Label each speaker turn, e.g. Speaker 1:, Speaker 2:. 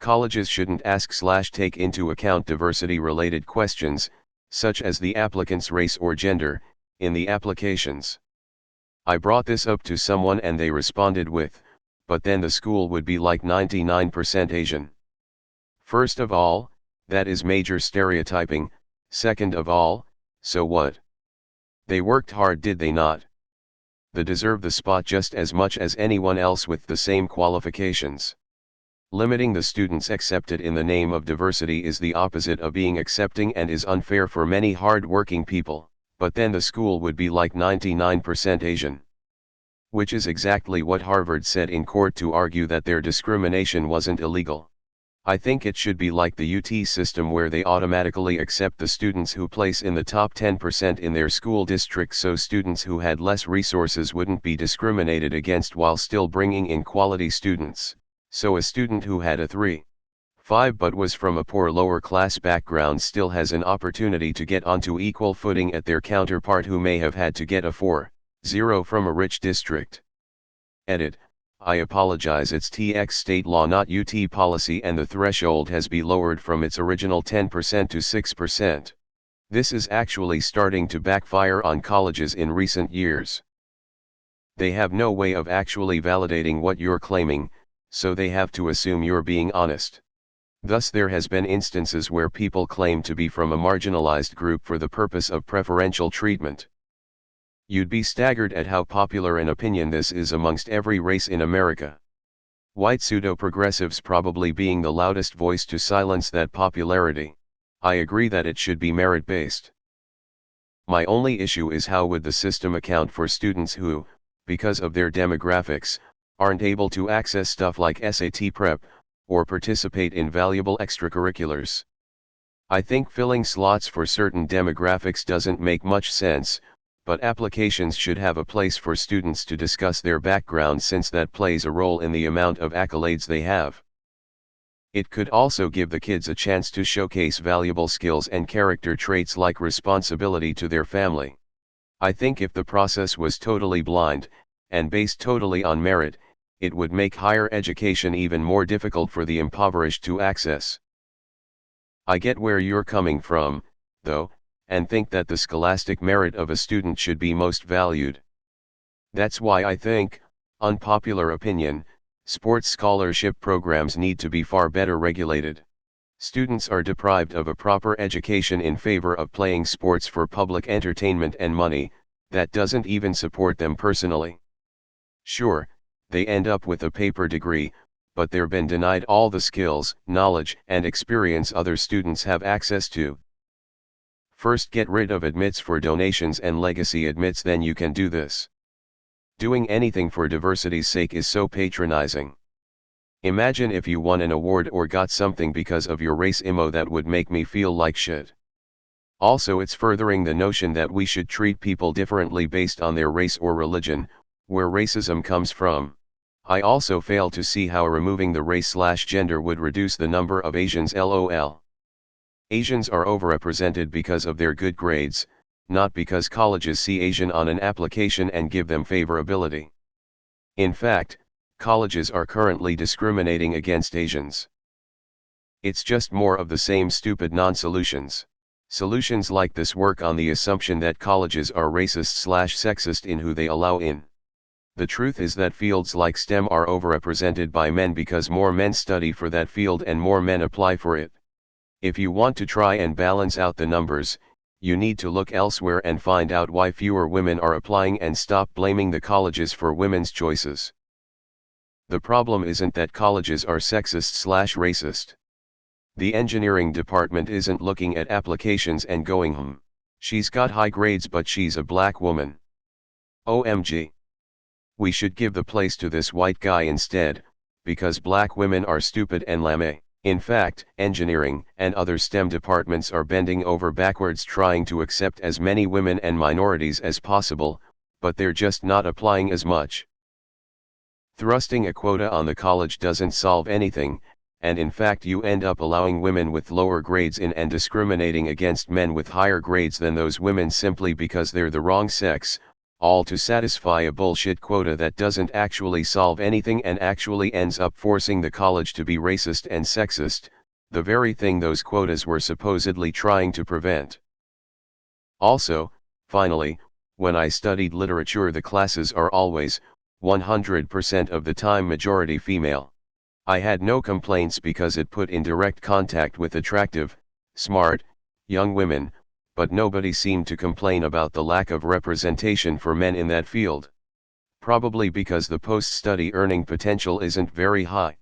Speaker 1: Colleges shouldn't ask/take into account diversity-related questions, such as the applicant's race or gender, in the applications. I brought this up to someone and they responded with, but then the school would be like 99% Asian. First of all, that is major stereotyping. Second of all, so what? They worked hard, did they not? They deserve the spot just as much as anyone else with the same qualifications. Limiting the students accepted in the name of diversity is the opposite of being accepting and is unfair for many hard-working people, but then the school would be like 99% Asian. Which is exactly what Harvard said in court to argue that their discrimination wasn't illegal. I think it should be like the UT system where they automatically accept the students who place in the top 10% in their school district, so students who had less resources wouldn't be discriminated against while still bringing in quality students. So a student who had a 3.5 but was from a poor lower class background still has an opportunity to get onto equal footing at their counterpart who may have had to get a 4.0 from a rich district. Edit. I apologize, it's TX state law not UT policy, and the threshold has been lowered from its original 10% to 6%. This is actually starting to backfire on colleges in recent years. They have no way of actually validating what you're claiming, so they have to assume you're being honest. Thus there has been instances where people claim to be from a marginalized group for the purpose of preferential treatment. You'd be staggered at how popular an opinion this is amongst every race in America. White pseudo-progressives probably being the loudest voice to silence that popularity. I agree that it should be merit-based. My only issue is how would the system account for students who, because of their demographics, aren't able to access stuff like SAT prep, or participate in valuable extracurriculars. I think filling slots for certain demographics doesn't make much sense, but applications should have a place for students to discuss their background since that plays a role in the amount of accolades they have. It could also give the kids a chance to showcase valuable skills and character traits like responsibility to their family. I think if the process was totally blind, and based totally on merit, it would make higher education even more difficult for the impoverished to access. I get where you're coming from, though, and think that the scholastic merit of a student should be most valued. That's why I think, unpopular opinion, sports scholarship programs need to be far better regulated. Students are deprived of a proper education in favor of playing sports for public entertainment and money that doesn't even support them personally. Sure, they end up with a paper degree, but they've been denied all the skills, knowledge, and experience other students have access to. First get rid of admits for donations and legacy admits, then you can do this. Doing anything for diversity's sake is so patronizing. Imagine if you won an award or got something because of your race. That would make me feel like shit. Also, it's furthering the notion that we should treat people differently based on their race or religion, where racism comes from. I also fail to see how removing the race/gender would reduce the number of Asians. LOL. Asians are overrepresented because of their good grades, not because colleges see Asian on an application and give them favorability. In fact, colleges are currently discriminating against Asians. It's just more of the same stupid non-solutions. Solutions like this work on the assumption that colleges are racist/sexist in who they allow in. The truth is that fields like STEM are overrepresented by men because more men study for that field and more men apply for it. If you want to try and balance out the numbers, you need to look elsewhere and find out why fewer women are applying and stop blaming the colleges for women's choices. The problem isn't that colleges are sexist/racist. The engineering department isn't looking at applications and going, she's got high grades but she's a black woman. OMG. We should give the place to this white guy instead, because black women are stupid and lame. In fact, engineering and other STEM departments are bending over backwards trying to accept as many women and minorities as possible, but they're just not applying as much. Thrusting a quota on the college doesn't solve anything, and in fact you end up allowing women with lower grades in and discriminating against men with higher grades than those women simply because they're the wrong sex, all to satisfy a bullshit quota that doesn't actually solve anything and actually ends up forcing the college to be racist and sexist, the very thing those quotas were supposedly trying to prevent. Also, finally, when I studied literature, the classes are always, 100% of the time, majority female. I had no complaints because it put in direct contact with attractive, smart, young women, but nobody seemed to complain about the lack of representation for men in that field. Probably because the post-study earning potential isn't very high.